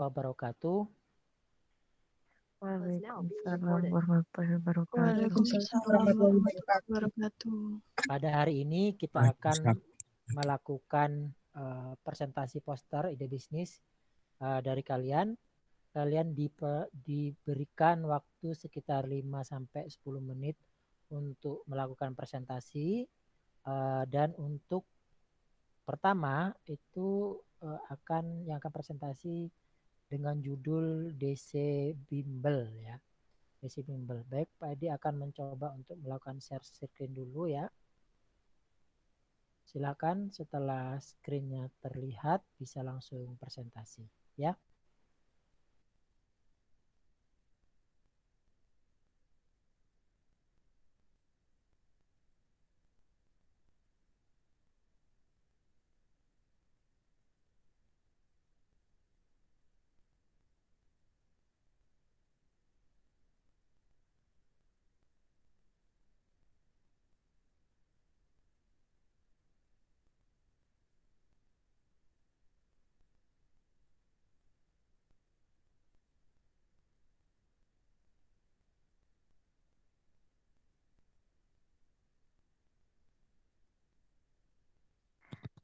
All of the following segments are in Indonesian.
wabarakatuh. Waalaikumsalam warahmatullahi wabarakatuh. Waalaikumsalam warahmatullahi wabarakatuh. Pada hari ini kita akan melakukan presentasi poster ide bisnis dari kalian. Kalian diberikan waktu sekitar 5-10 menit untuk melakukan presentasi dan untuk pertama itu yang akan presentasi dengan judul DC Bimbel ya. DC Bimbel. Baik, Pak Edi akan mencoba untuk melakukan share screen dulu ya. Silakan setelah screen-nya terlihat bisa langsung presentasi ya.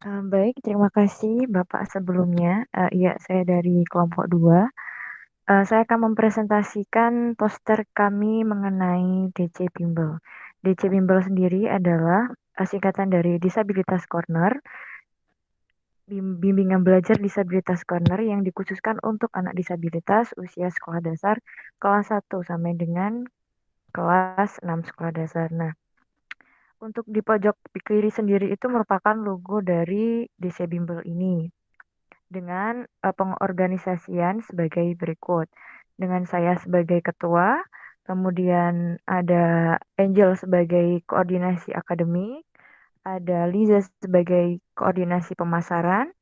Baik, terima kasih Bapak sebelumnya. Iya, saya dari kelompok 2. Saya akan mempresentasikan poster kami mengenai DC Bimbel. DC Bimbel sendiri adalah singkatan dari Disabilitas Corner, bimbingan belajar disabilitas corner yang dikhususkan untuk anak disabilitas usia sekolah dasar kelas 1 sampai dengan kelas 6 sekolah dasar. Nah, untuk di pojok kiri sendiri itu merupakan logo dari DC Bimbel ini dengan pengorganisasian sebagai berikut. Dengan saya sebagai ketua, kemudian ada Angel sebagai koordinasi akademik, ada Liza sebagai koordinasi pemasaran,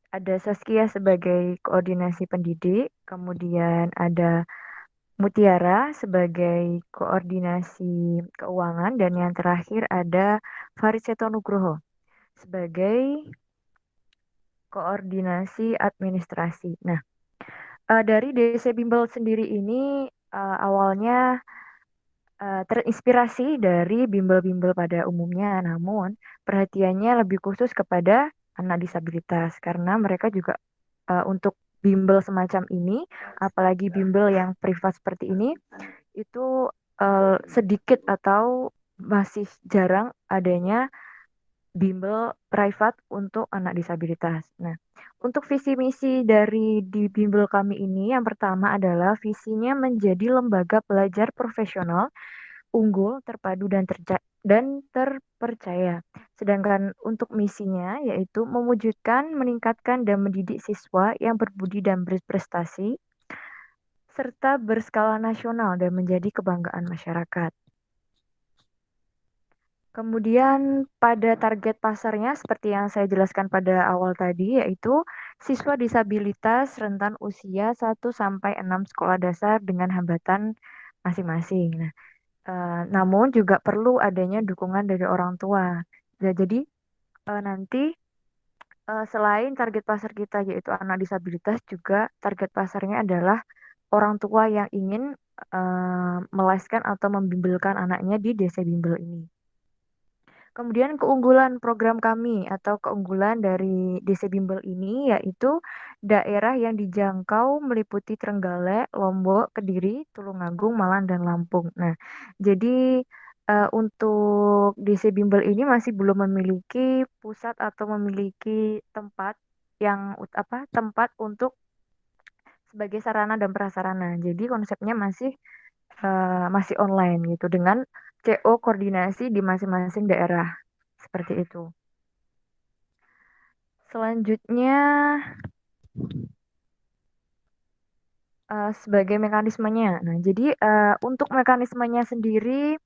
ada Saskia sebagai koordinasi pendidik, kemudian ada Mutiara sebagai koordinasi keuangan, dan yang terakhir ada Farid Seto Nugroho sebagai koordinasi administrasi. Nah, dari DC Bimbel sendiri ini awalnya terinspirasi dari bimbel-bimbel pada umumnya, namun perhatiannya lebih khusus kepada anak disabilitas karena mereka juga untuk bimbel semacam ini, apalagi bimbel yang privat seperti ini, itu sedikit atau masih jarang adanya bimbel private untuk anak disabilitas. Nah, untuk visi misi dari di bimbel kami ini, yang pertama adalah visinya menjadi lembaga belajar profesional unggul, terpadu dan terpercaya. Sedangkan untuk misinya yaitu mewujudkan, meningkatkan dan mendidik siswa yang berbudi dan berprestasi serta berskala nasional dan menjadi kebanggaan masyarakat. Kemudian pada target pasarnya seperti yang saya jelaskan pada awal tadi yaitu siswa disabilitas rentan usia 1 sampai 6 sekolah dasar dengan hambatan masing-masing. Nah, namun juga perlu adanya dukungan dari orang tua. Ya, jadi nanti selain target pasar kita yaitu anak disabilitas, juga target pasarnya adalah orang tua yang ingin meleskan atau membimbelkan anaknya di DC Bimbel ini. Kemudian keunggulan program kami atau keunggulan dari DC Bimbel ini yaitu daerah yang dijangkau meliputi Trenggalek, Lombok, Kediri, Tulungagung, Malang, dan Lampung. Nah, jadi untuk DC Bimbel ini masih belum memiliki pusat atau memiliki tempat tempat untuk sebagai sarana dan prasarana. Jadi konsepnya masih online gitu dengan CO koordinasi di masing-masing daerah. Seperti itu. Selanjutnya sebagai mekanismenya. Nah, jadi untuk mekanismenya sendiri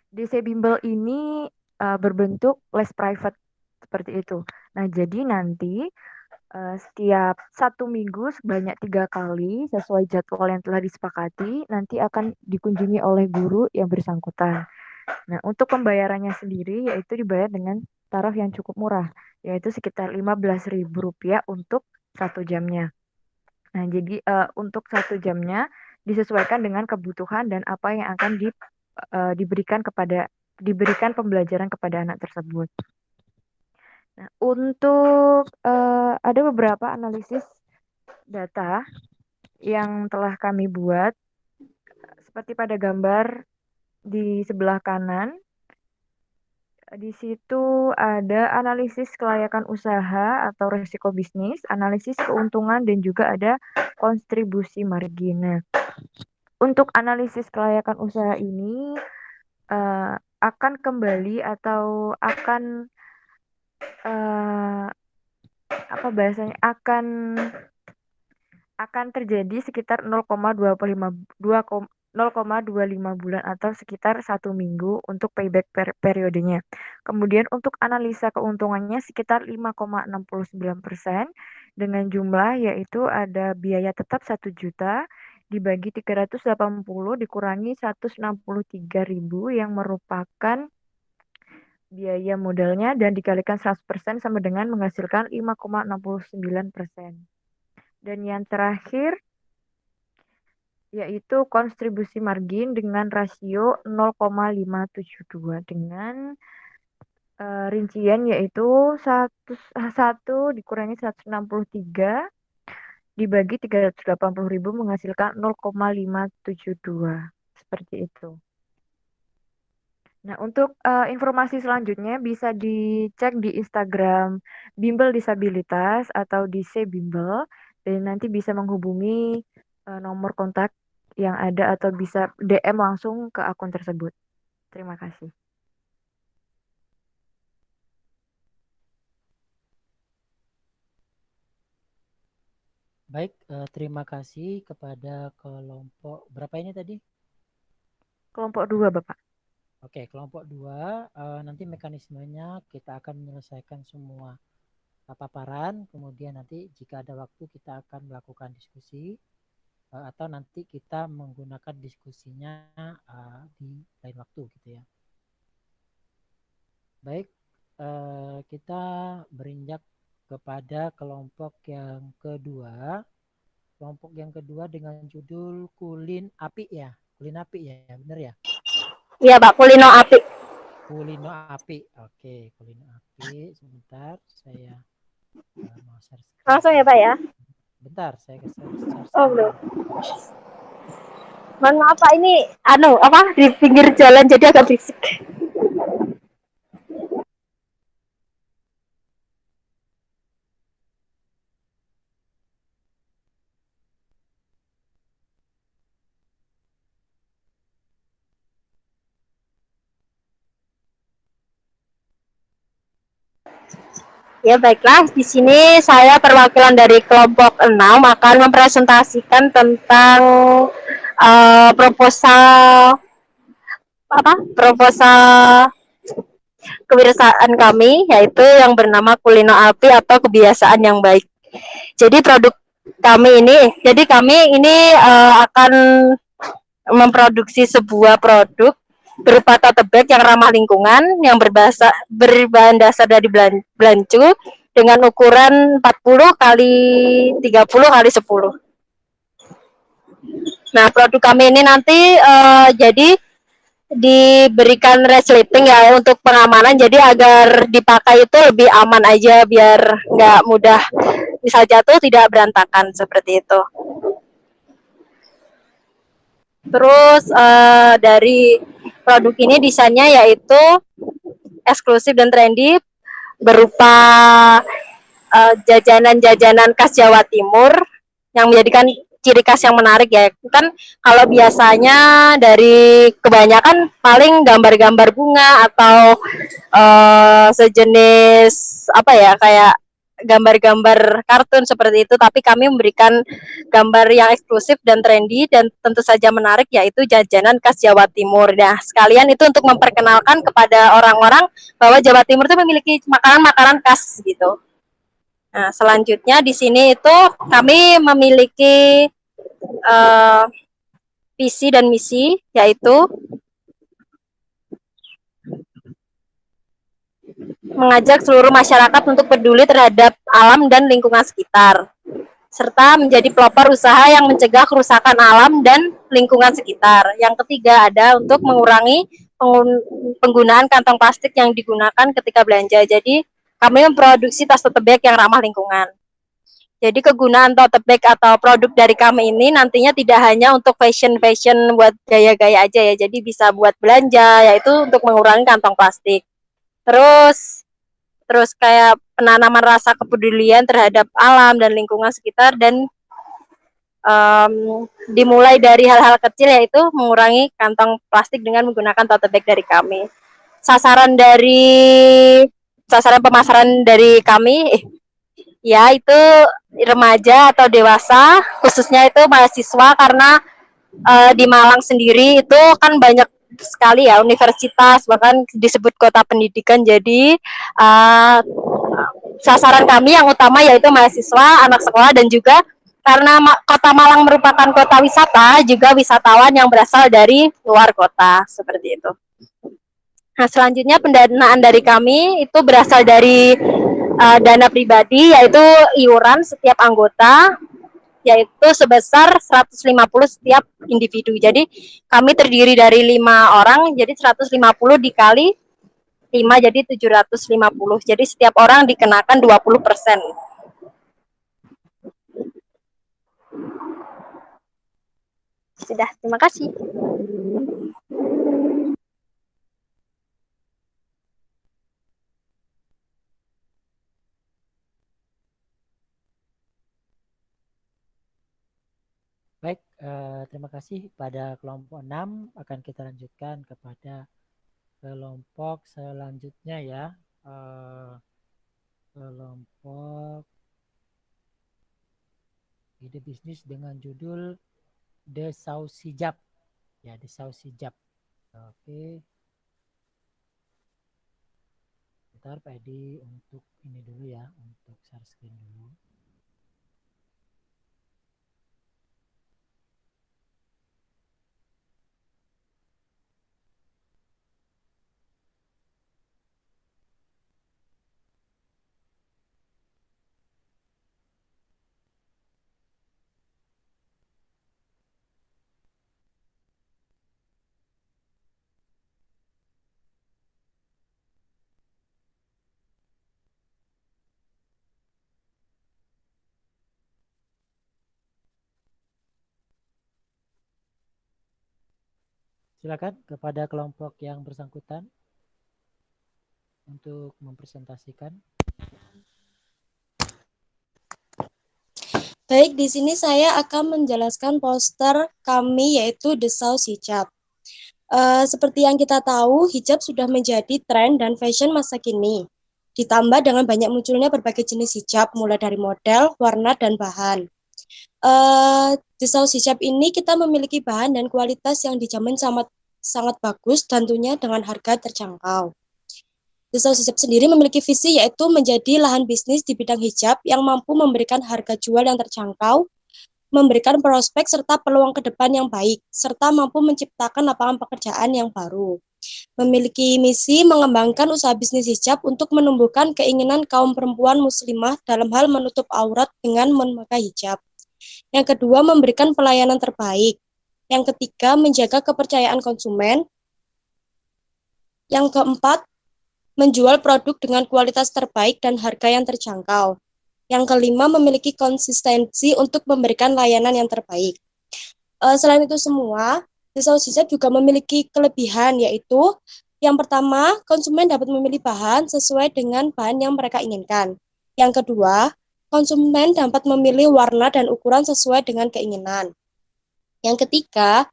DC Bimbel ini berbentuk les private seperti itu. Nah, jadi nanti setiap 1 minggu sebanyak 3 kali sesuai jadwal yang telah disepakati nanti akan dikunjungi oleh guru yang bersangkutan. Nah, untuk pembayarannya sendiri yaitu dibayar dengan taraf yang cukup murah, yaitu sekitar Rp15.000 untuk 1 jamnya. Nah, jadi untuk 1 jamnya disesuaikan dengan kebutuhan dan apa yang akan diberikan pembelajaran kepada anak tersebut. Nah, untuk ada beberapa analisis data yang telah kami buat seperti pada gambar di sebelah kanan. Di situ ada analisis kelayakan usaha atau risiko bisnis, analisis keuntungan, dan juga ada kontribusi margin. Nah, untuk analisis kelayakan usaha ini akan kembali atau akan apa bahasanya akan terjadi sekitar 0,25 bulan atau sekitar 1 minggu untuk payback periodenya. Kemudian untuk analisa keuntungannya sekitar 5,69% dengan jumlah yaitu ada biaya tetap 1 juta dibagi 380 dikurangi 163.000 yang merupakan biaya modalnya dan dikalikan 100% sama dengan menghasilkan 5,69%. Dan yang terakhir yaitu kontribusi margin dengan rasio 0,572 dengan rincian yaitu 1 dikurangi 163 dibagi 380.000 menghasilkan 0,572. Seperti itu. Nah, untuk informasi selanjutnya bisa dicek di Instagram Bimbel Disabilitas atau di Bimbel dan nanti bisa menghubungi nomor kontak yang ada atau bisa DM langsung ke akun tersebut. Terima kasih. Baik, terima kasih kepada kelompok berapa ini tadi? Kelompok 2, Bapak. Oke, kelompok 2 nanti mekanismenya kita akan menyelesaikan semua paparan, kemudian nanti jika ada waktu kita akan melakukan diskusi atau nanti kita menggunakan diskusinya di lain waktu gitu ya. Baik, kita berinjak kepada kelompok yang kedua. Kelompok yang kedua dengan judul Kulin Api ya. Kulin Api ya, bener ya? Iya Pak, Kulino Api. Kulino Api. Oke, Kulino Api. Sebentar, saya mau share screen. Langsung ya Pak ya? Bentar, saya share screen. Oh belum. Mohon maaf Pak, ini di pinggir jalan jadi agak berisik. Ya baiklah, di sini saya perwakilan dari kelompok 6 akan mempresentasikan tentang proposal kewirausahaan kami, yaitu yang bernama Kulino Api atau kebiasaan yang baik. Jadi produk kami ini akan memproduksi sebuah produk berupa tote bag yang ramah lingkungan yang berbahan dasar dari belancu dengan ukuran 40 kali 30 kali 10. Nah, produk kami ini nanti jadi diberikan resleting ya untuk pengamanan, jadi agar dipakai itu lebih aman aja biar nggak mudah misal jatuh tidak berantakan seperti itu. Terus dari produk ini desainnya yaitu eksklusif dan trendy berupa jajanan-jajanan khas Jawa Timur yang menjadikan ciri khas yang menarik ya. Kan kalau biasanya dari kebanyakan paling gambar-gambar bunga atau sejenis kayak gambar-gambar kartun seperti itu, tapi kami memberikan gambar yang eksklusif dan trendy dan tentu saja menarik, yaitu jajanan khas Jawa Timur. Nah, sekalian itu untuk memperkenalkan kepada orang-orang bahwa Jawa Timur itu memiliki makanan-makanan khas gitu. Nah, selanjutnya di sini itu kami memiliki visi dan misi, yaitu mengajak seluruh masyarakat untuk peduli terhadap alam dan lingkungan sekitar. serta menjadi pelopor usaha yang mencegah kerusakan alam dan lingkungan sekitar. Yang ketiga ada untuk mengurangi penggunaan kantong plastik yang digunakan ketika belanja. Jadi kami memproduksi tas tote bag yang ramah lingkungan. Jadi kegunaan tote bag atau produk dari kami ini nantinya tidak hanya untuk fashion buat gaya-gaya aja ya. Jadi bisa buat belanja, yaitu untuk mengurangi kantong plastik. Terus kayak penanaman rasa kepedulian terhadap alam dan lingkungan sekitar, dan dimulai dari hal-hal kecil, yaitu mengurangi kantong plastik dengan menggunakan tote bag dari kami. Sasaran pemasaran dari kami ya itu remaja atau dewasa, khususnya itu mahasiswa, karena di Malang sendiri itu kan banyak sekali ya universitas, bahkan disebut kota pendidikan. Jadi sasaran kami yang utama yaitu mahasiswa, anak sekolah, dan juga karena kota Malang merupakan kota wisata, juga wisatawan yang berasal dari luar kota, seperti itu. Nah, selanjutnya pendanaan dari kami itu berasal dari dana pribadi, yaitu iuran setiap anggota, yaitu sebesar 150 setiap individu. Jadi kami terdiri dari 5 orang, jadi 150 dikali 5 jadi 750. Jadi setiap orang dikenakan 20%. Sudah, terima kasih. Baik, terima kasih. Pada kelompok 6 akan kita lanjutkan kepada kelompok selanjutnya ya. Kelompok ide bisnis dengan judul The Saus Hijab. Ya, The Saus Hijab. Oke. Bentar Pak Edi untuk ini dulu ya, untuk share screen dulu. Silakan kepada kelompok yang bersangkutan untuk mempresentasikan. Baik, di sini saya akan menjelaskan poster kami yaitu The Saus Hijab. Seperti yang kita tahu, hijab sudah menjadi tren dan fashion masa kini. Ditambah dengan banyak munculnya berbagai jenis hijab, mulai dari model, warna, dan bahan. The Saus Hijab ini kita memiliki bahan dan kualitas yang dijamin sangat bagus, dan tentunya dengan harga terjangkau. The Saus Hijab sendiri memiliki visi yaitu menjadi lahan bisnis di bidang hijab yang mampu memberikan harga jual yang terjangkau, memberikan prospek serta peluang ke depan yang baik, serta mampu menciptakan lapangan pekerjaan yang baru. Memiliki misi mengembangkan usaha bisnis hijab untuk menumbuhkan keinginan kaum perempuan muslimah dalam hal menutup aurat dengan memakai hijab. Yang kedua, memberikan pelayanan terbaik. Yang ketiga, menjaga kepercayaan konsumen. Yang keempat, menjual produk dengan kualitas terbaik dan harga yang terjangkau. Yang kelima, memiliki konsistensi untuk memberikan layanan yang terbaik. Selain itu semua, The Saus Hijab juga memiliki kelebihan, yaitu yang pertama, konsumen dapat memilih bahan sesuai dengan bahan yang mereka inginkan. Yang kedua, konsumen dapat memilih warna dan ukuran sesuai dengan keinginan. Yang ketiga,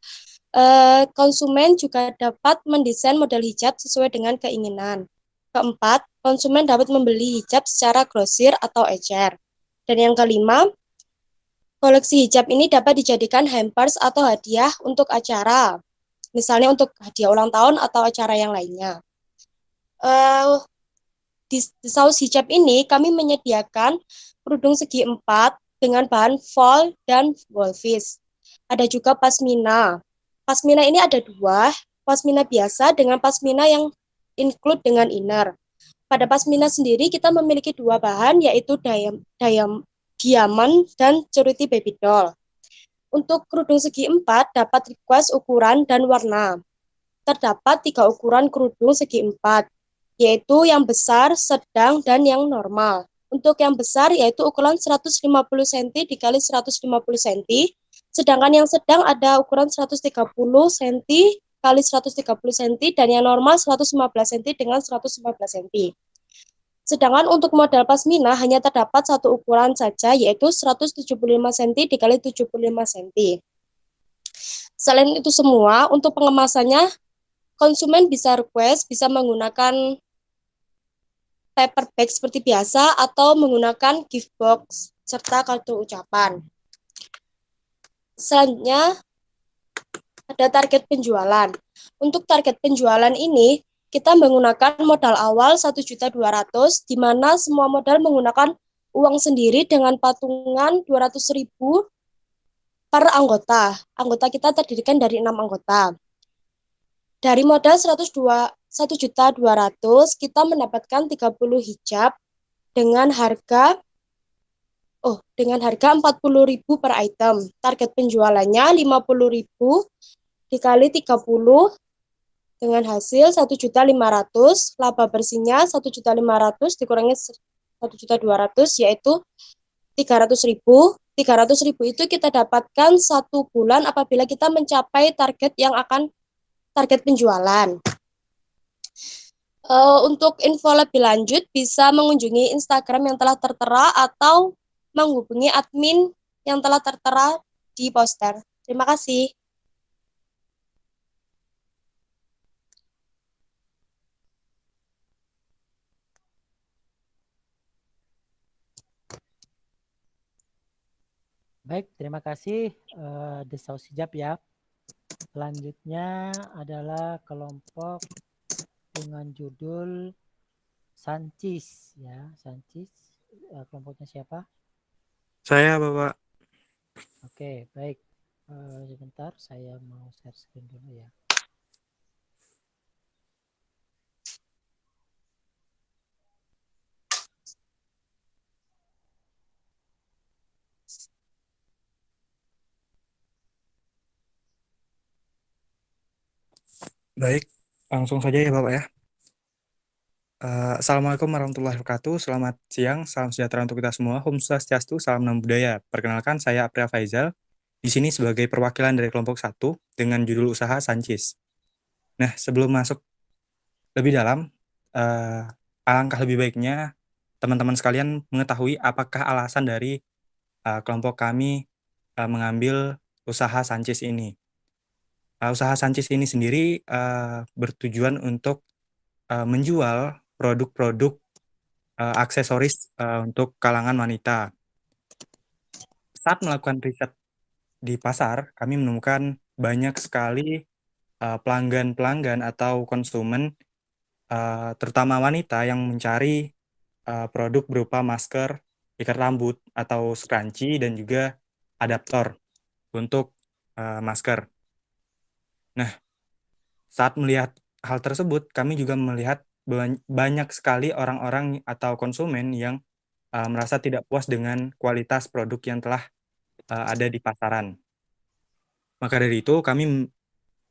konsumen juga dapat mendesain model hijab sesuai dengan keinginan. Keempat, konsumen dapat membeli hijab secara grosir atau ecer. Dan yang kelima, koleksi hijab ini dapat dijadikan hampers atau hadiah untuk acara, misalnya untuk hadiah ulang tahun atau acara yang lainnya. Di Saus Hijab ini kami menyediakan kerudung segi 4 dengan bahan voile dan wolfish. Ada juga pasmina. Pasmina ini ada 2, pasmina biasa dengan pasmina yang include dengan inner. Pada pasmina sendiri kita memiliki 2 bahan, yaitu diamond, dan charity baby doll. Untuk kerudung segi 4 dapat request ukuran dan warna. Terdapat 3 ukuran kerudung segi 4, yaitu yang besar, sedang, dan yang normal. Untuk yang besar yaitu ukuran 150 cm dikali 150 cm, sedangkan yang sedang ada ukuran 130 cm kali 130 cm, dan yang normal 115 cm dengan 115 cm. Sedangkan untuk model pasmina hanya terdapat satu ukuran saja, yaitu 175 cm dikali 75 cm. Selain itu semua, untuk pengemasannya, konsumen bisa request, bisa menggunakan paper bag seperti biasa atau menggunakan gift box serta kartu ucapan. Selanjutnya, ada target penjualan. Untuk target penjualan ini, kita menggunakan modal awal 1.200.000, di mana semua modal menggunakan uang sendiri dengan patungan 200.000 per anggota. Anggota kita terdirikan dari 6 anggota. Dari modal 1.200.000, kita mendapatkan 30 hijab dengan harga 40.000 per item. Target penjualannya 50.000 dikali 30 dengan hasil 1.500.000, laba bersihnya 1.500.000 dikurangi 1.200.000 yaitu 300.000. 300.000 itu kita dapatkan 1 bulan apabila kita mencapai target penjualan. Untuk info lebih lanjut bisa mengunjungi Instagram yang telah tertera atau menghubungi admin yang telah tertera di poster. Terima kasih. Baik, terima kasih Desau Sijab ya. Selanjutnya adalah kelompok dengan judul Sancis ya. Sancis, kelompoknya siapa? Saya, Bapak. Oke, baik. Sebentar, saya mau share screen dulu ya. Baik, langsung saja ya Bapak ya. Assalamualaikum warahmatullahi wabarakatuh. Selamat siang, salam sejahtera untuk kita semua. Om Swastiastu, salam nama budaya. Perkenalkan, saya April Faizal. Di sini sebagai perwakilan dari kelompok 1 dengan judul usaha Sancis. Nah, sebelum masuk lebih dalam, alangkah lebih baiknya teman-teman sekalian mengetahui apakah alasan dari kelompok kami mengambil usaha Sancis ini. Usaha Sancis ini sendiri bertujuan untuk menjual produk-produk aksesoris untuk kalangan wanita. Saat melakukan riset di pasar, kami menemukan banyak sekali pelanggan-pelanggan atau konsumen, terutama wanita yang mencari produk berupa masker, ikat rambut atau scrunchie dan juga adaptor untuk masker. Nah, saat melihat hal tersebut, kami juga melihat banyak sekali orang-orang atau konsumen yang merasa tidak puas dengan kualitas produk yang telah ada di pasaran. Maka dari itu, kami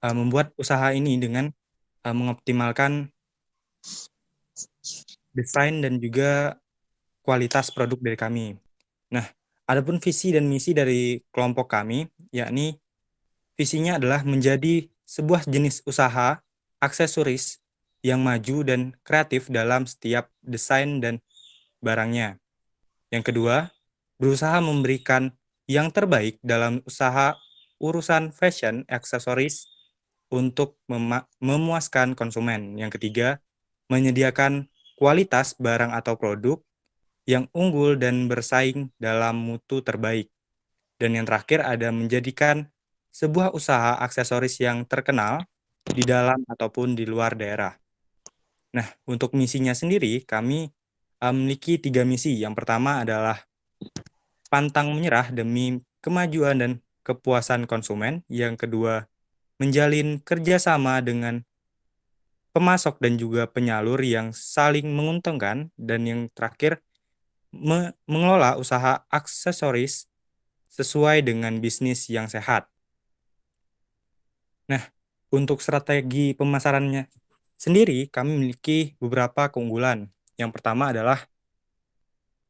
membuat usaha ini dengan mengoptimalkan desain dan juga kualitas produk dari kami. Nah, adapun visi dan misi dari kelompok kami, yakni visinya adalah menjadi sebuah jenis usaha aksesoris yang maju dan kreatif dalam setiap desain dan barangnya. Yang kedua, berusaha memberikan yang terbaik dalam usaha urusan fashion aksesoris untuk memuaskan konsumen. Yang ketiga, menyediakan kualitas barang atau produk yang unggul dan bersaing dalam mutu terbaik. Dan yang terakhir ada menjadikan sebuah usaha aksesoris yang terkenal di dalam ataupun di luar daerah. Nah, untuk misinya sendiri, kami memiliki 3 misi. Yang pertama adalah pantang menyerah demi kemajuan dan kepuasan konsumen. Yang kedua, menjalin kerjasama dengan pemasok dan juga penyalur yang saling menguntungkan. Dan yang terakhir, mengelola usaha aksesoris sesuai dengan bisnis yang sehat. Nah, untuk strategi pemasarannya sendiri, kami memiliki beberapa keunggulan. Yang pertama adalah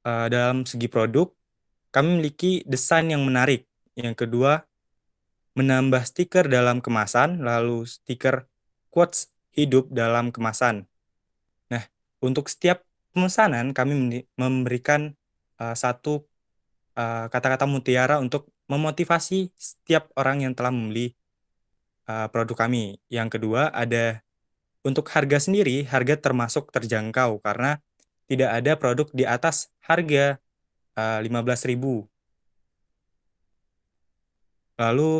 dalam segi produk, kami memiliki desain yang menarik. Yang kedua, menambah stiker dalam kemasan, lalu stiker quotes hidup dalam kemasan. Nah, untuk setiap pemesanan, kami memberikan satu kata-kata mutiara untuk memotivasi setiap orang yang telah membeli produk kami. Yang kedua, ada untuk harga sendiri, harga termasuk terjangkau karena tidak ada produk di atas harga 15.000. Lalu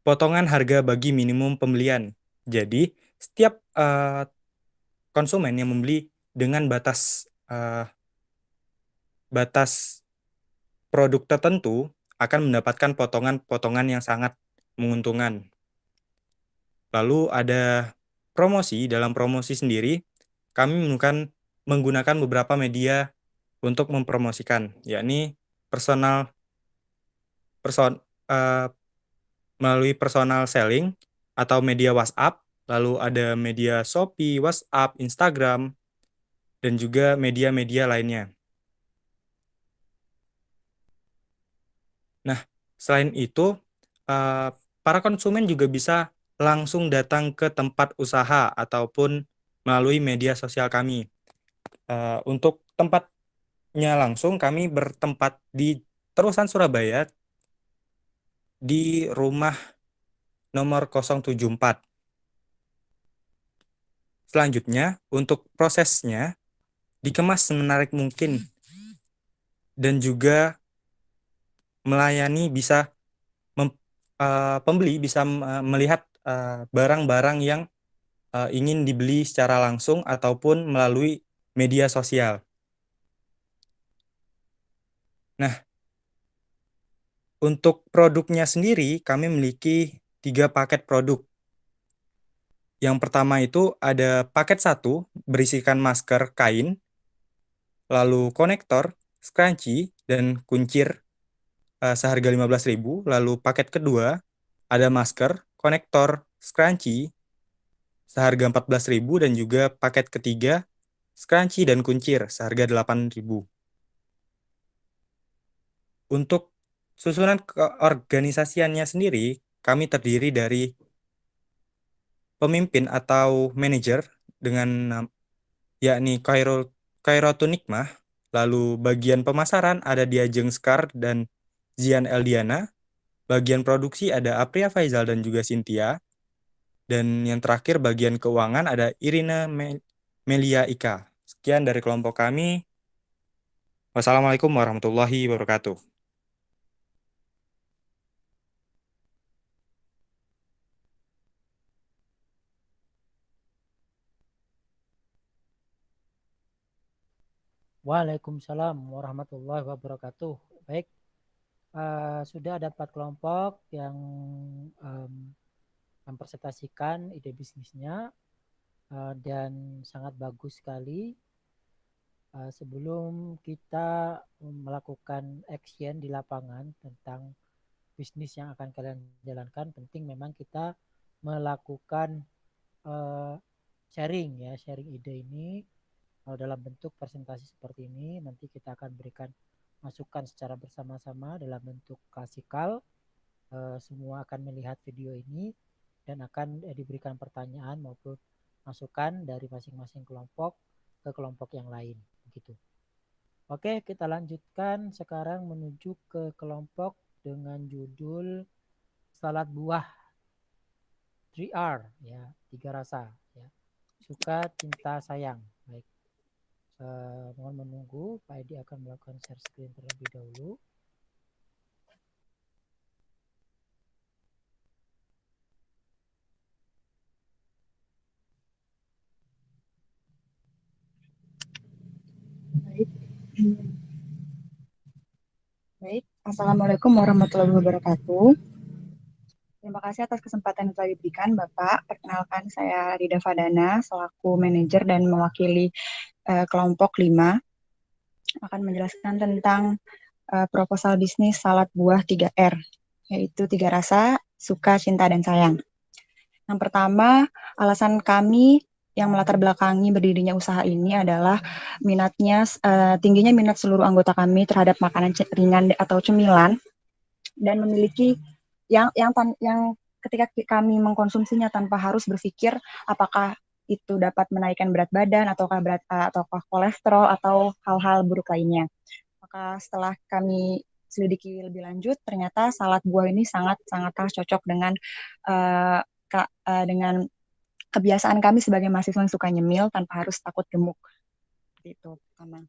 potongan harga bagi minimum pembelian. Jadi, setiap konsumen yang membeli dengan batas produk tertentu akan mendapatkan potongan-potongan yang sangat menguntungkan. Lalu ada promosi. Dalam promosi sendiri, kami menggunakan beberapa media untuk mempromosikan, yakni melalui personal selling atau media WhatsApp, lalu ada media Shopee, WhatsApp, Instagram, dan juga media-media lainnya. Nah, selain itu, para konsumen juga bisa langsung datang ke tempat usaha ataupun melalui media sosial kami. Untuk tempatnya langsung, kami bertempat di Terusan Surabaya di rumah nomor 074. Selanjutnya, untuk prosesnya dikemas semenarik mungkin dan juga melayani pembeli bisa melihat barang-barang yang ingin dibeli secara langsung ataupun melalui media sosial. Nah, untuk produknya sendiri kami memiliki 3 paket produk. Yang pertama itu ada paket 1 berisikan masker kain, lalu konektor, scrunchie, dan kuncir seharga 15.000. Lalu paket kedua ada masker, konektor, scrunchie seharga 14.000 dan juga paket ketiga scrunchie dan kuncir seharga 8.000. Untuk susunan keorganisasiannya sendiri, kami terdiri dari pemimpin atau manajer dengan yakni Khairotun Nikmah, lalu bagian pemasaran ada Diajeng Skar dan Zian Eldiana, bagian produksi ada Apria Faizal dan juga Cynthia, dan yang terakhir bagian keuangan ada Irina Melia Ika. Sekian dari kelompok kami. Wassalamualaikum warahmatullahi wabarakatuh. Waalaikumsalam warahmatullahi wabarakatuh. Baik, sudah ada 4 kelompok yang mempresentasikan ide bisnisnya dan sangat bagus sekali. Sebelum kita melakukan action di lapangan tentang bisnis yang akan kalian jalankan, penting memang kita melakukan sharing ide ini dalam bentuk presentasi seperti ini. Nanti kita akan berikan masukan secara bersama-sama dalam bentuk klasikal. Semua akan melihat video ini dan akan diberikan pertanyaan maupun masukan dari masing-masing kelompok ke kelompok yang lain. Begitu. Oke, kita lanjutkan sekarang menuju ke kelompok dengan judul salad buah 3R, ya, 3 rasa, ya. Suka, cinta, sayang. Baik. Mohon menunggu, Pak Edi akan melakukan share screen terlebih dahulu. Baik, Assalamualaikum warahmatullahi wabarakatuh. Terima kasih atas kesempatan yang telah diberikan, Bapak. Perkenalkan, saya Rida Fadana, selaku manajer dan mewakili kelompok 5. akan menjelaskan tentang proposal bisnis salad buah 3R, yaitu 3 rasa, suka, cinta, dan sayang. Yang pertama, alasan kami yang melatar belakangi berdirinya usaha ini adalah tingginya minat seluruh anggota kami terhadap makanan ringan atau cemilan, dan memiliki yang ketika kami mengkonsumsinya tanpa harus berpikir apakah itu dapat menaikkan berat badan ataukah kolesterol atau hal-hal buruk lainnya. Maka setelah kami selidiki lebih lanjut, ternyata salad buah ini sangat-sangat cocok dengan dengan kebiasaan kami sebagai mahasiswa yang suka nyemil tanpa harus takut gemuk. Itu pertama.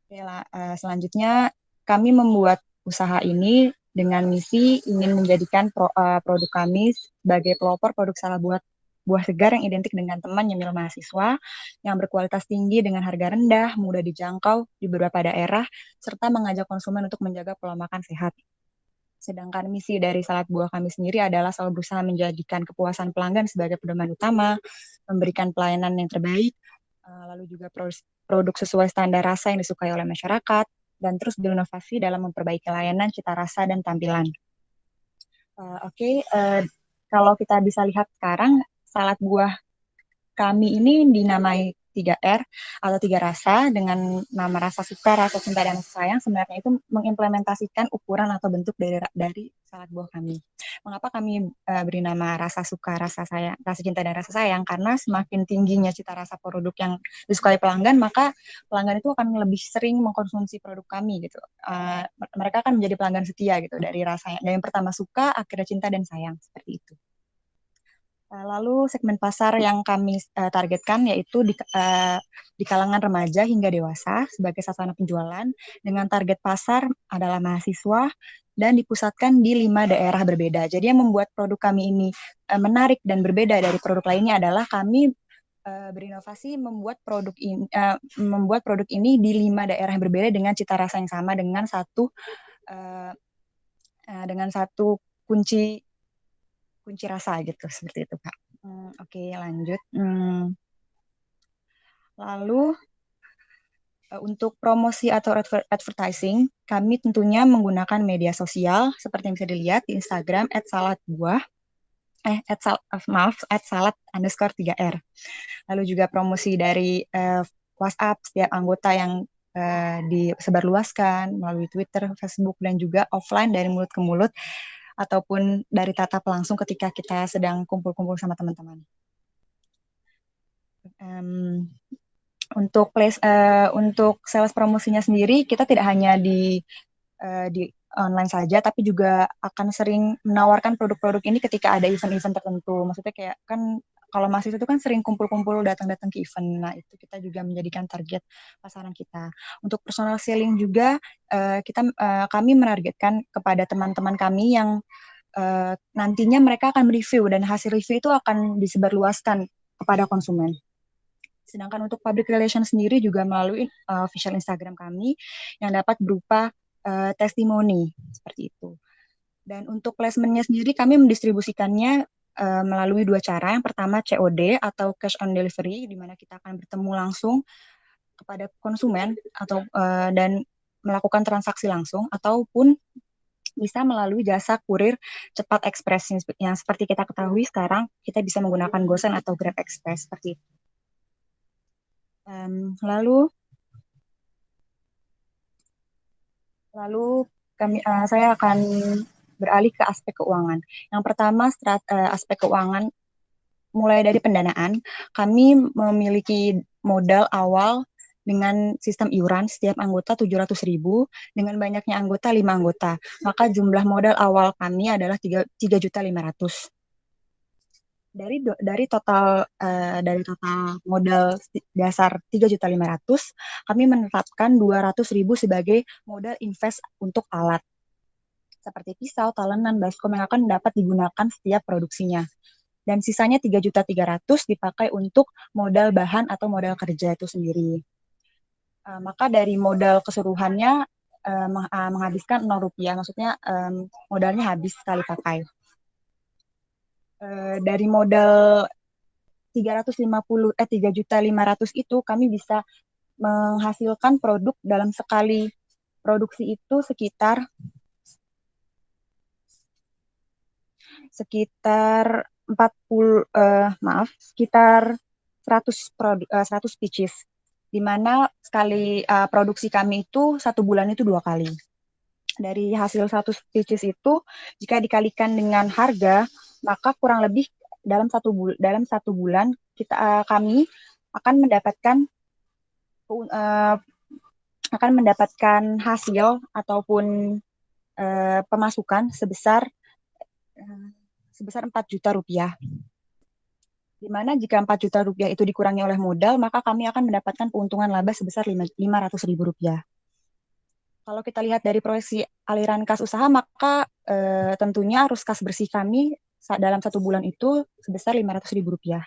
Oke, selanjutnya kami membuat usaha ini dengan misi ingin menjadikan produk kami sebagai pelopor produk salad buah segar yang identik dengan teman nyemil mahasiswa, yang berkualitas tinggi dengan harga rendah, mudah dijangkau di beberapa daerah, serta mengajak konsumen untuk menjaga pola makan sehat. Sedangkan misi dari salad buah kami sendiri adalah selalu berusaha menjadikan kepuasan pelanggan sebagai pedoman utama, memberikan pelayanan yang terbaik, lalu juga produk sesuai standar rasa yang disukai oleh masyarakat, dan terus berinovasi dalam memperbaiki layanan, cita rasa, dan tampilan. Kalau kita bisa lihat sekarang, salad buah kami ini dinamai 3R atau 3 rasa dengan nama rasa suka, rasa cinta, dan rasa sayang. Sebenarnya itu mengimplementasikan ukuran atau bentuk dari salad buah kami. Mengapa kami beri nama rasa suka, rasa sayang, rasa cinta, dan rasa sayang? Karena semakin tingginya cita rasa produk yang disukai pelanggan, maka pelanggan itu akan lebih sering mengkonsumsi produk kami gitu. Mereka akan menjadi pelanggan setia gitu dari rasanya. Dari yang pertama suka, akhirnya cinta dan sayang, seperti itu. Lalu segmen pasar yang kami targetkan yaitu di kalangan remaja hingga dewasa sebagai sasaran penjualan, dengan target pasar adalah mahasiswa dan dipusatkan di 5 daerah berbeda. Jadi yang membuat produk kami ini menarik dan berbeda dari produk lainnya adalah kami berinovasi membuat produk ini di 5 daerah yang berbeda dengan cita rasa yang sama, dengan satu kunci rasa gitu, seperti itu Kak. Oke, lanjut. Lalu untuk promosi atau advertising, kami tentunya menggunakan media sosial seperti yang bisa dilihat di Instagram @salad_3R. Lalu juga promosi dari WhatsApp setiap anggota yang disebarluaskan melalui Twitter, Facebook, dan juga offline dari mulut ke mulut, ataupun dari tatap langsung ketika kita sedang kumpul-kumpul sama teman-teman. Untuk sales promosinya sendiri, kita tidak hanya di online saja, tapi juga akan sering menawarkan produk-produk ini ketika ada event-event tertentu. Maksudnya kayak kan kalau mahasiswa itu kan sering kumpul-kumpul, datang-datang ke event. Nah, itu kita juga menjadikan target pasaran kita. Untuk personal selling juga kami menargetkan kepada teman-teman kami yang nantinya mereka akan mereview, dan hasil review itu akan disebarluaskan kepada konsumen. Sedangkan untuk public relation sendiri juga melalui official Instagram kami yang dapat berupa testimoni, seperti itu. Dan untuk placementnya sendiri kami mendistribusikannya melalui 2 cara. Yang pertama COD atau cash on delivery, di mana kita akan bertemu langsung kepada konsumen dan melakukan transaksi langsung, ataupun bisa melalui jasa kurir cepat ekspres yang seperti kita ketahui sekarang kita bisa menggunakan GoSend atau Grab Express, seperti itu. Lalu saya akan beralih ke aspek keuangan. Yang pertama, aspek keuangan mulai dari pendanaan. Kami memiliki modal awal dengan sistem iuran setiap anggota 700.000, dengan banyaknya anggota 5 anggota. Maka jumlah modal awal kami adalah 3.500.000. Dari total modal dasar 3.500.000, kami menetapkan 200.000 sebagai modal invest untuk alat seperti pisau, talenan, baskom yang akan dapat digunakan setiap produksinya. Dan sisanya 3.300.000 dipakai untuk modal bahan atau modal kerja itu sendiri. Maka dari modal keseluruhannya menghabiskan 0 rupiah, maksudnya modalnya habis sekali pakai. Dari modal 3.500.000 itu kami bisa menghasilkan produk dalam sekali produksi itu sekitar 100 pieces, di mana sekali produksi kami itu 1 bulan itu 2 kali. Dari hasil 100 pieces itu, jika dikalikan dengan harga, maka kurang lebih dalam satu bulan kami akan mendapatkan hasil ataupun pemasukan sebesar 4 juta rupiah. Di mana jika 4 juta rupiah itu dikurangi oleh modal, maka kami akan mendapatkan keuntungan laba sebesar 500.000 rupiah. Kalau kita lihat dari proyeksi aliran kas usaha, maka tentunya arus kas bersih kami dalam 1 bulan itu sebesar 500.000 rupiah.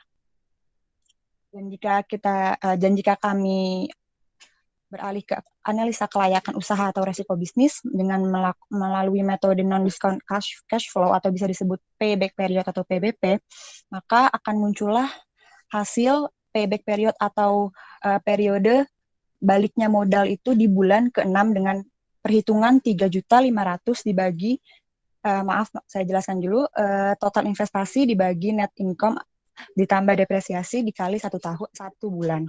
Dan jika kami beralih ke analisa kelayakan usaha atau resiko bisnis dengan melalui metode non-discount cash flow atau bisa disebut payback period atau PBP, maka akan muncullah hasil payback period atau periode baliknya modal itu di bulan ke-6 dengan perhitungan 3.500.000 dibagi saya jelaskan dulu, total investasi dibagi net income ditambah depresiasi dikali 1 bulan,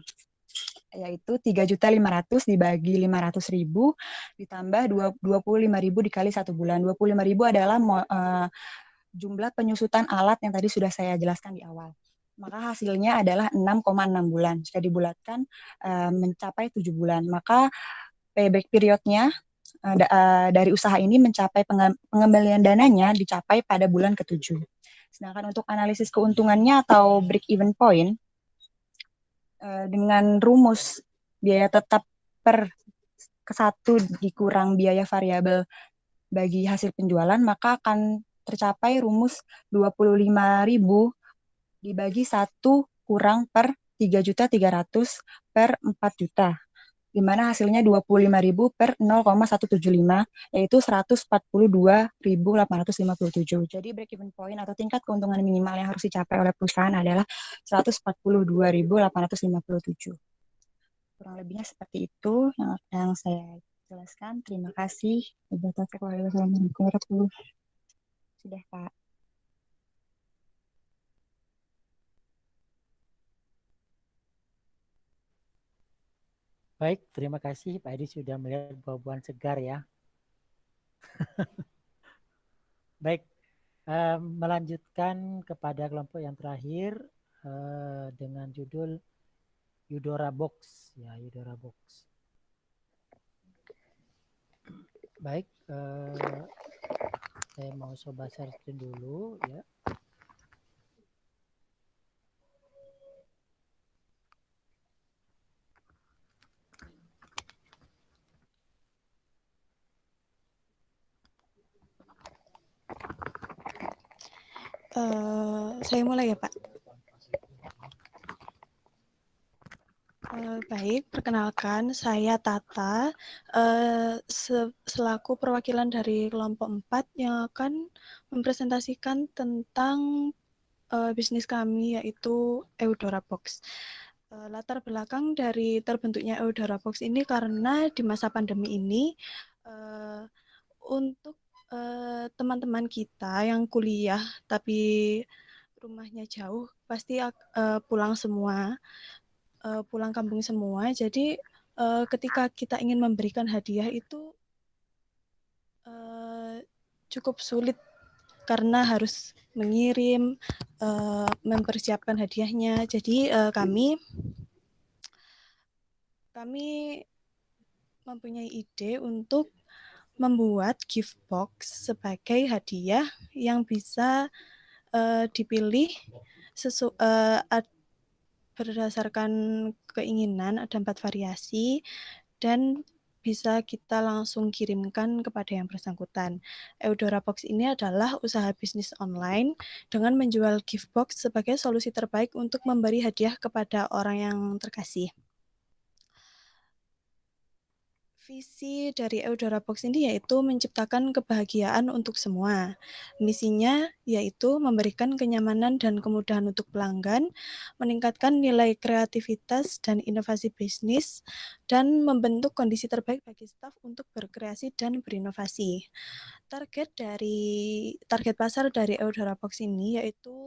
yaitu 3.500.000 dibagi 500.000 ditambah 25.000 dikali 1 bulan. 25.000 adalah jumlah penyusutan alat yang tadi sudah saya jelaskan di awal. Maka hasilnya adalah 6,6 bulan. Jika dibulatkan mencapai 7 bulan. Maka payback periodnya dari usaha ini mencapai pengembalian dananya dicapai pada bulan ke-7. Sedangkan untuk analisis keuntungannya atau break even point, dengan rumus biaya tetap per ke-1 dikurang biaya variabel bagi hasil penjualan, maka akan tercapai rumus 25.000 dibagi 1 kurang per 3.300.000 per 4 juta, di mana hasilnya 25.000 per 0,175, yaitu 142.857. Jadi break even point atau tingkat keuntungan minimal yang harus dicapai oleh perusahaan adalah 142.857. Kurang lebihnya seperti itu yang saya jelaskan. Terima kasih. Assalamualaikum warahmatullahi wabarakatuh. Sudah, Pak. Baik, terima kasih Pak Edi sudah melihat buah-buahan segar ya. Baik, melanjutkan kepada kelompok yang terakhir dengan judul Eudora Box. Ya, Eudora Box. Baik, saya mau coba share screen dulu ya. Saya mulai ya, Pak. Baik, perkenalkan saya Tata, selaku perwakilan dari kelompok 4 yang akan mempresentasikan tentang bisnis kami, yaitu Eudora Box. Latar belakang dari terbentuknya Eudora Box ini karena di masa pandemi ini untuk teman-teman kita yang kuliah tapi rumahnya jauh pasti pulang semua, pulang kampung semua. Jadi ketika kita ingin memberikan hadiah itu cukup sulit karena harus mengirim, mempersiapkan hadiahnya. Jadi kami mempunyai ide untuk membuat gift box sebagai hadiah yang bisa dipilih berdasarkan keinginan, ada 4 variasi dan bisa kita langsung kirimkan kepada yang bersangkutan. Eudora Box ini adalah usaha bisnis online dengan menjual gift box sebagai solusi terbaik untuk memberi hadiah kepada orang yang terkasih. Visi dari Eudora Box ini yaitu menciptakan kebahagiaan untuk semua. Misinya yaitu memberikan kenyamanan dan kemudahan untuk pelanggan, meningkatkan nilai kreativitas dan inovasi bisnis, dan membentuk kondisi terbaik bagi staf untuk berkreasi dan berinovasi. Target pasar dari Eudora Box ini yaitu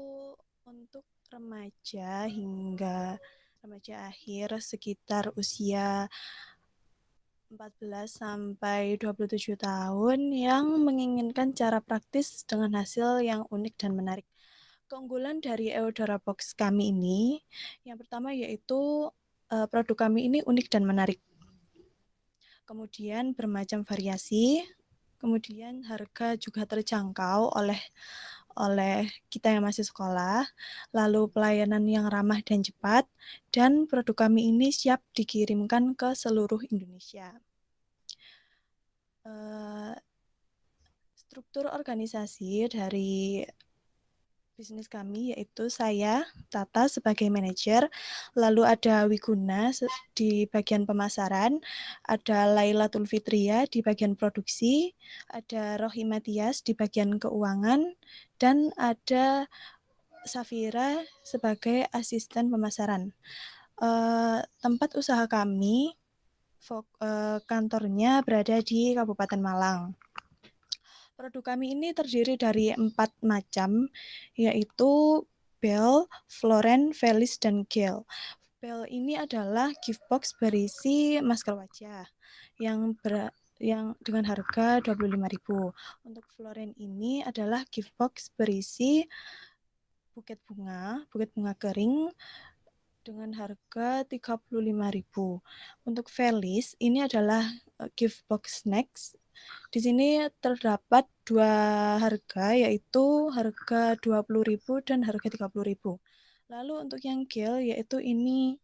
untuk remaja hingga remaja akhir sekitar usia 14 sampai 27 tahun yang menginginkan cara praktis dengan hasil yang unik dan menarik. Keunggulan dari Eudora Box kami ini, yang pertama yaitu produk kami ini unik dan menarik. Kemudian bermacam variasi, kemudian harga juga terjangkau oleh kita yang masih sekolah, lalu pelayanan yang ramah dan cepat, dan produk kami ini siap dikirimkan ke seluruh Indonesia. Struktur organisasi dari bisnis kami yaitu saya, Tata sebagai manajer, lalu ada Wiguna di bagian pemasaran, ada Laila Tulfitria di bagian produksi, ada Rohi Matias di bagian keuangan, dan ada Safira sebagai asisten pemasaran. Tempat usaha kami, kantornya berada di Kabupaten Malang. Produk kami ini terdiri dari 4 macam, yaitu Bell, Floren, Felis, dan Gel. Bell ini adalah gift box berisi masker wajah yang dengan harga 25.000. Untuk Floren ini adalah gift box berisi buket bunga kering dengan harga 35.000. Untuk Felis ini adalah gift box snacks. Di sini terdapat 2 harga, yaitu harga 20.000 dan harga 30.000. Lalu untuk yang Gel, yaitu ini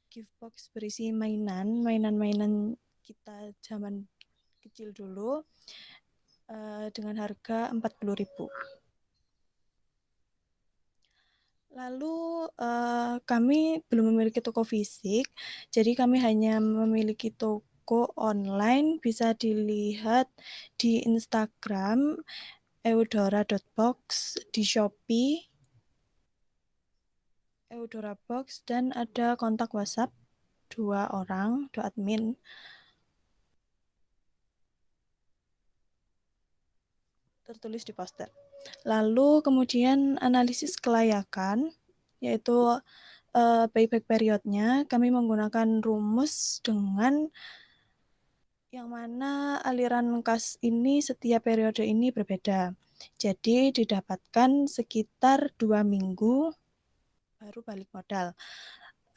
gift box berisi mainan kita zaman kecil dulu dengan harga 40.000. Lalu kami belum memiliki toko fisik, jadi kami hanya memiliki toko online, bisa dilihat di Instagram eudora.box, di Shopee Eudora Box, dan ada kontak WhatsApp 2 admin. Tertulis di poster. Lalu kemudian analisis kelayakan, yaitu payback periodnya, kami menggunakan rumus dengan yang mana aliran kas ini setiap periode ini berbeda. Jadi didapatkan sekitar 2 minggu baru balik modal.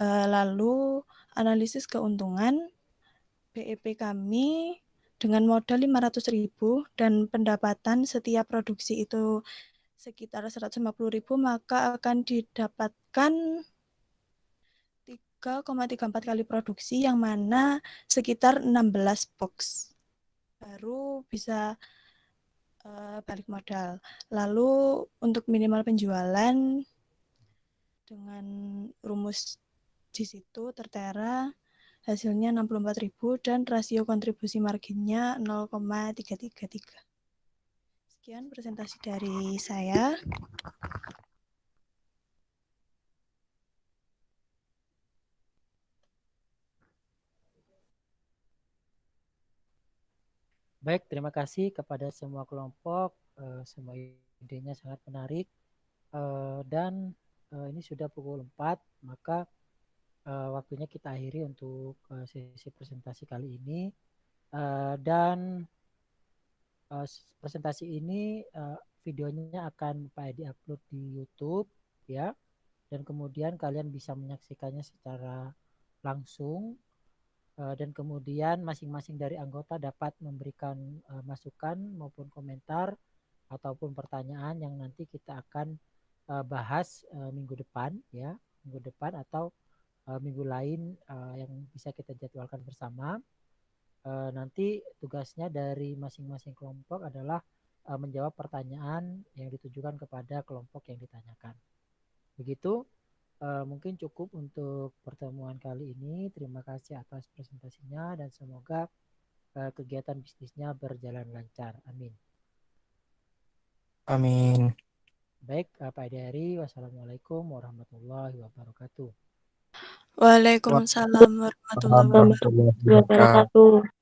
Lalu analisis keuntungan, BEP kami dengan modal 500.000 dan pendapatan setiap produksi itu sekitar 150.000, maka akan didapatkan 3,34 kali produksi, yang mana sekitar 16 box. Baru bisa balik modal. Lalu untuk minimal penjualan dengan rumus di situ tertera hasilnya 64.000 dan rasio kontribusi marginnya 0,333. Sekian presentasi dari saya. Baik, terima kasih kepada semua kelompok. Semua idenya sangat menarik. Dan ini sudah pukul 4, maka waktunya kita akhiri untuk sesi presentasi kali ini. Dan presentasi ini videonya akan di-upload di YouTube ya, dan kemudian kalian bisa menyaksikannya secara langsung, dan kemudian masing-masing dari anggota dapat memberikan masukan maupun komentar ataupun pertanyaan yang nanti kita akan bahas minggu depan ya, minggu depan atau minggu lain yang bisa kita jadwalkan bersama. Nanti tugasnya dari masing-masing kelompok adalah menjawab pertanyaan yang ditujukan kepada kelompok yang ditanyakan. Begitu, mungkin cukup untuk pertemuan kali ini. Terima kasih atas presentasinya dan semoga kegiatan bisnisnya berjalan lancar. Amin. Amin. Baik, Pak Hidayari, wassalamualaikum warahmatullahi wabarakatuh. Waalaikumsalam warahmatullahi wabarakatuh. Warahmatullahi wabarakatuh.